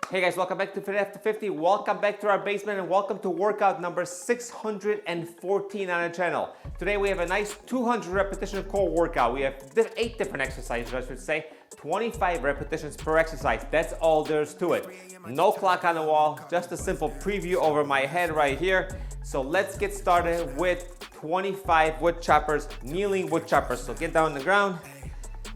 Hey guys, welcome back to Fit After 50. Welcome back to our basement and welcome to workout number 614 on our channel. Today we have a nice 200 repetition core workout. We have 8 different exercises, I should say. 25 repetitions per exercise. That's all there is to it. No clock on the wall, just a simple preview over my head right here. So let's get started with 25 wood choppers, kneeling wood choppers. So get down on the ground.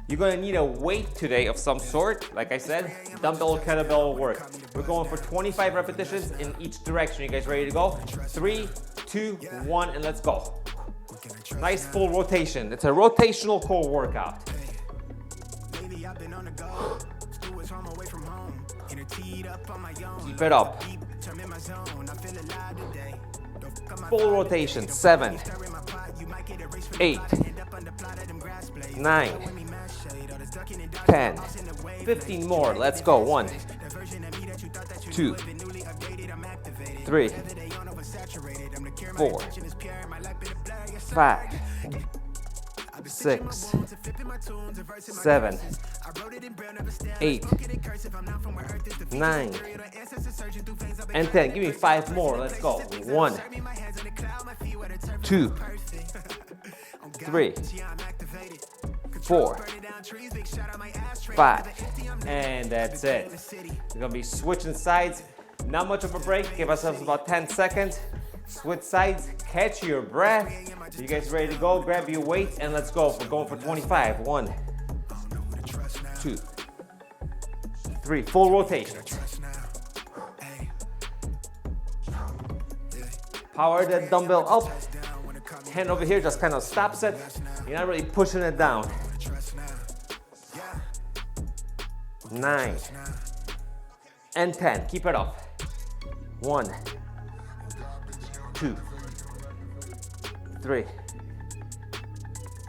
You're gonna need a weight today of some sort. Like I said, dumbbell or kettlebell will work. We're going for 25 repetitions in each direction. You guys ready to go? 3, 2, 1, and let's go. Nice full rotation. It's a rotational core workout. Keep it up. Full rotation. 7, 8, 9, 10, 15 more. Let's go. 1, 2, 3, 4, 5, 6, 7, 8, 9, and 10. Give me 5 more. Let's go. 1, 2, 3, 4, 5, and that's it. We're gonna be switching sides. Not much of a break. Give ourselves about 10 seconds. Switch sides, catch your breath. You guys ready to go? Grab your weights and let's go. We're going for 25. 1, 2, 3. Full rotation. Power the dumbbell up. Hand over here just kind of stops it. You're not really pushing it down. 9 and 10. Keep it up. 1, 2, 3,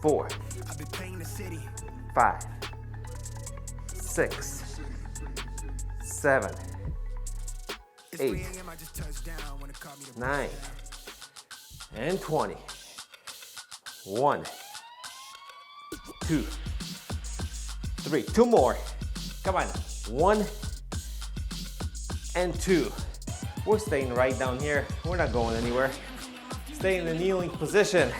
4, 5, 6, 7, 8, 9, and 20. 1, 2, 3. 2 more. Come on. 1 and 2. We're staying right down here. We're not going anywhere. Stay in the kneeling position.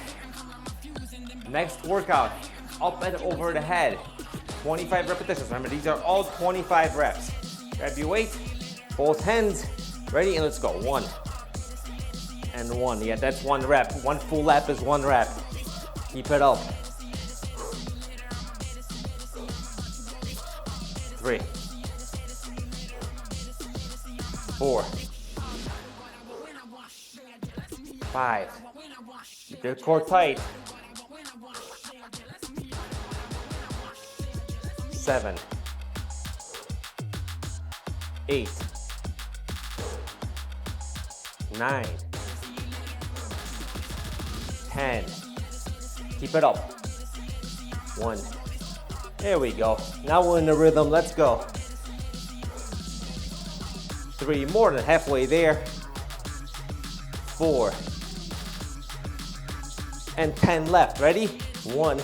Next workout, up and over the head. 25 repetitions. Remember, these are all 25 reps. Grab your weight, both hands, ready, and let's go. 1 and 1. Yeah, that's 1 rep. 1 full lap is 1 rep. Keep it up. 3, 4, 5. Keep your core tight. 7, 8, 9, 10. Keep it up. 1. There we go. Now we're in the rhythm. Let's go. 3, more than halfway there. 4 and 10 left. Ready? 1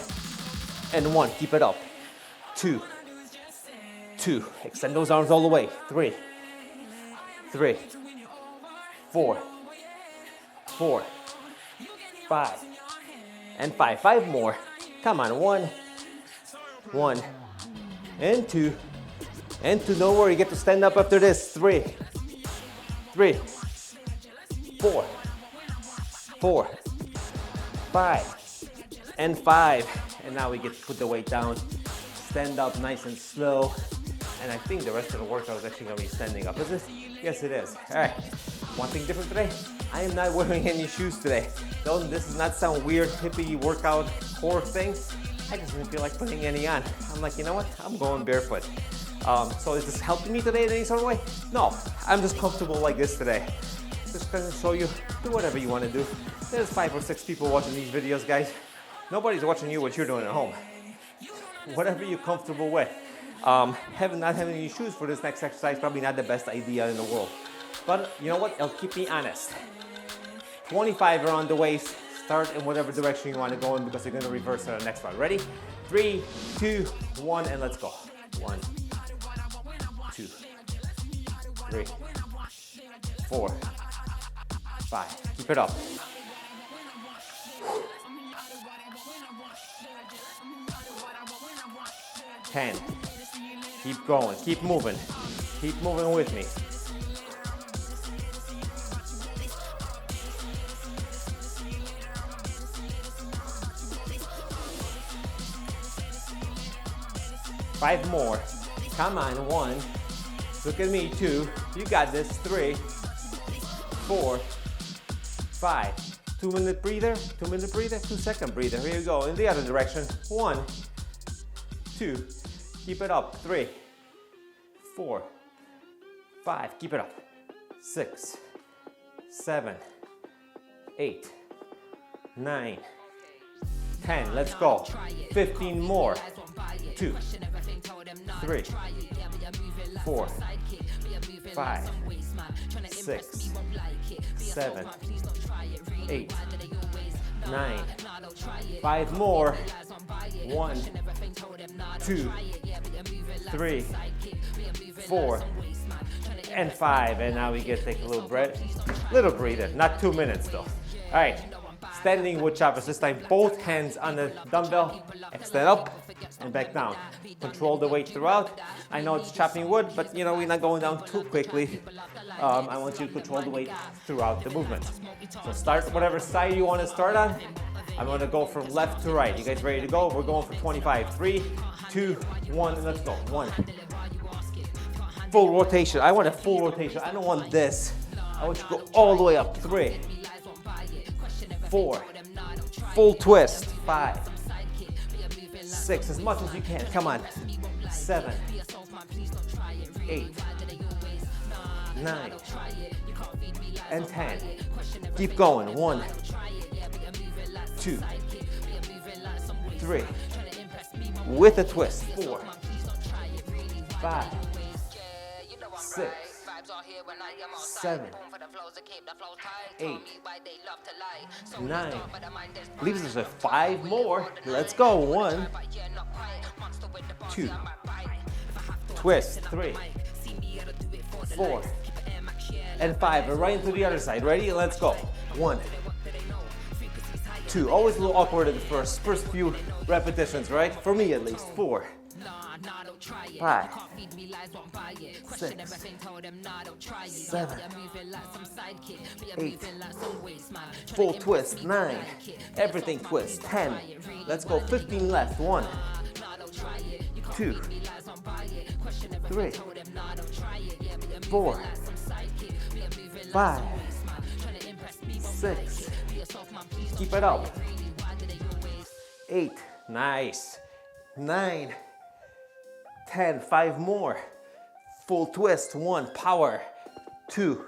and 1. Keep it up. 2, 2. Extend those arms all the way. 3, 3, 4, 4, 5, and 5. 5 more. Come on. 1, 1, and 2, and 2. Don't worry, you get to stand up after this. 3, 3, 4, 4, 5, and 5. And now we get to put the weight down. Stand up nice and slow. And I think the rest of the workout is actually gonna be standing up. Is it? Yes, it is. All right. One thing different today, I am not wearing any shoes today. This does not sound weird, hippie workout core thing. I just didn't feel like putting any on. I'm like, you know what? I'm going barefoot. So is this helping me today in any sort of way? No, I'm just comfortable like this today. Just gonna show you, do whatever you want to do. There's 5 or 6 people watching these videos, guys. Nobody's watching you what you're doing at home. Whatever you're comfortable with. Not having any shoes for this next exercise, probably not the best idea in the world. But you know what? It'll keep me honest. 25 around the waist. Start in whatever direction you want to go in because you're going to reverse to the next one. Ready? 3, 2, 1, and let's go. 1, 2, 3, 4, 5. Keep it up. 10. Keep going. Keep moving. Keep moving with me. 5 more. Come on. 1. Look at me. 2. You got this. 3, 4, 5. 2-minute breather. 2-minute breather. 2-second breather. Here you go. In the other direction. 1, 2. Keep it up. 3, 4, 5. Keep it up. 6, 7, 8, 9, 10. Let's go. 15 more. 2, 3, 4, 5, 6, 7, 8, 9. 5 more. 1, 2, 3, 4, and 5. And now we can take a little breather. Not 2 minutes though. All right. Standing wood choppers. This time both hands on the dumbbell. Extend up and back down. Control the weight throughout. I know it's chopping wood, but you know, we're not going down too quickly. I want you to control the weight throughout the movement. So start whatever side you want to start on. I'm going to go from left to right. You guys ready to go? We're going for 25. 3, 2, 1, and let's go. 1. Full rotation. I want a full rotation. I don't want this. I want you to go all the way up. 3, 4. Full twist. 5, 6. As much as you can. Come on. 7, 8, 9, and 10. Keep going. 1, 2, 3. With a twist. 4, 5, 6, 7, 8, 9. Leaves us with 5 more. Let's go. 1, 2. Twist. 3, 4, and 5. We're right into the other side. Ready? Let's go. 1, 2. Always a little awkward at the first few repetitions, right? For me at least. 4, 5, 6, 7, 8. Full twist. 9. Everything twist. 10. Let's go. 15 left. 1, 2, 3, 4, 5, 6. Keep it up. 8. Nice. 9, 10. 5 more. Full twist. 1. Power. 2,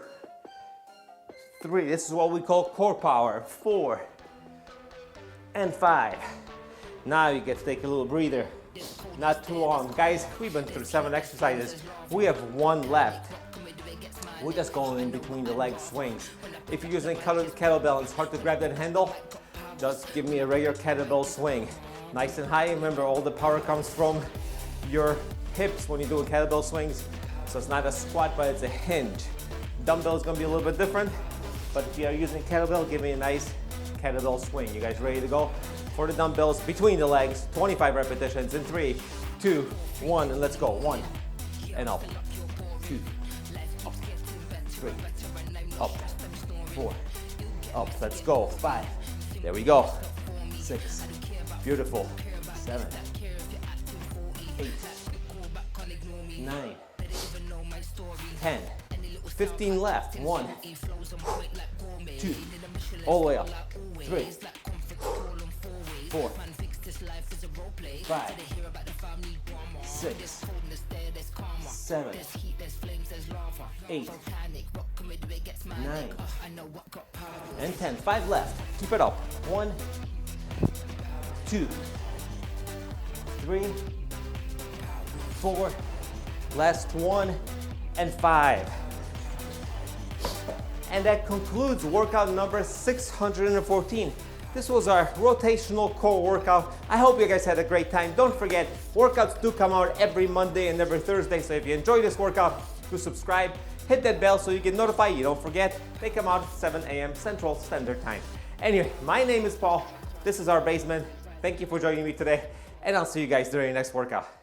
3. This is what we call core power. 4 and 5. Now you get to take a little breather. Not too long. Guys, we've been through 7 exercises. We have 1 left. We're just going in between the leg swings. If you're using kettlebell and it's hard to grab that handle, just give me a regular kettlebell swing. Nice and high. Remember, all the power comes from your hips when you do kettlebell swings. So it's not a squat, but it's a hinge. Dumbbell is going to be a little bit different, but if you are using kettlebell, give me a nice kettlebell swing. You guys ready to go? For the dumbbells, between the legs, 25 repetitions in 3, 2, 1, and let's go. 1, and up. 2, up. 3, up. 4, up. Let's go. 5. There we go. 6. Beautiful. 7, 8, 9, 10. 15 left. 1, 2, all the way up. 3, 4, 5, 6, 7, 8, 9, and 10. 5 left. Keep it up. 1, 2, 3, 4, last 1, and 5. And that concludes workout number 614. This was our rotational core workout. I hope you guys had a great time. Don't forget, workouts do come out every Monday and every Thursday. So if you enjoyed this workout, to subscribe, hit that bell so you get notified. You don't forget, they come out 7 a.m. Central Standard Time. Anyway, my name is Paul. This is our basement. Thank you for joining me today, and I'll see you guys during the next workout.